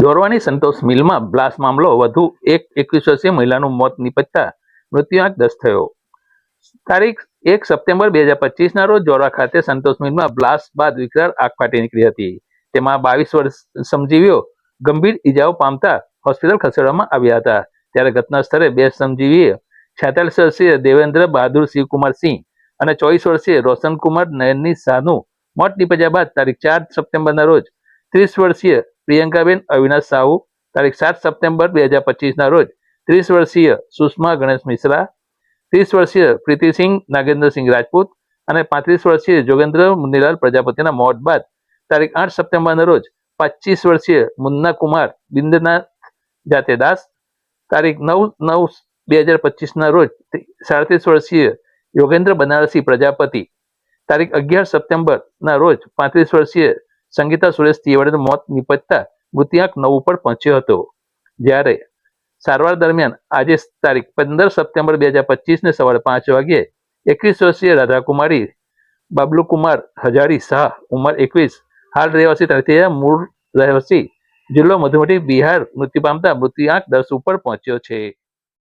જોરવાની સંતોષ મિલમાં blast મામલો વધુ એક 21 વર્ષીય મહિલાનું મોત નિપજતા મૃત્યુઆંક 10 થયો। તારીખ 1 સપ્ટેમ્બર 2025ના રોજ જોરવા ખાતે સંતોષ મિલમાં બ્લાસ્ટ બાદ વિકરાળ આગ ફાટી નીકળી હતી। તેમાં 22 વર્ષ શ્રમજીવીઓ ગંભીર ઈજાઓ પામતા હોસ્પિટલ ખસેડવામાં આવ્યા હતા। ત્યારે ઘટના સ્થળે 2 શ્રમજીવીએ 46 વર્ષીય દેવેન્દ્ર બહાદુર શિવકુમાર સિંહ અને 24 વર્ષીય રોશનકુમાર નયનની શાહનું મોત નિપજ્યા બાદ તારીખ 4 સપ્ટેમ્બરના રોજ 30 વર્ષીય પ્રિયંકાબેન અવિનાશ સાહુ, તારીખ 7 સપ્ટેમ્બર 2025ના રોજ 30 વર્ષીય સુષ્મા ગણેશ મિશ્રા, 30 વર્ષીય પ્રીતિસિંહ નાગેન્દ્રસિંહ રાજપૂત અને 35 વર્ષીય જોગેન્દ્ર મુનીલાલ પ્રજાપતિના મોત બાદ તારીખ 8 સપ્ટેમ્બરના રોજ 25 વર્ષીય મુન્ના કુમાર બિંદનાથ જાતેદાસ, તારીખ 9/9/2025ના રોજ 37 વર્ષીય યોગેન્દ્ર બનારસી પ્રજાપતિ, તારીખ 11 સપ્ટેમ્બરના રોજ 35 વર્ષીય સંગીતા સુરેશ તિવારીનું મોત નિપજતા મૃત્યુઆંક 9 ઉપર પહોંચ્યો હતો। જ્યારે સારવાર દરમિયાન આજે તારીખ 15 સપ્ટેમ્બર 2025ને સવારે 5 વાગ્યે 21 વર્ષીય રાધાકુમારી બાબલુકુમાર હજારી શાહ ઉંમર 21 હાલ રહેવાસી તળતિયા મૂળ રહેવાસી જિલ્લો મધુમતી બિહાર મૃત્યુ પામતા મૃત્યુઆંક 10 ઉપર પહોંચ્યો છે।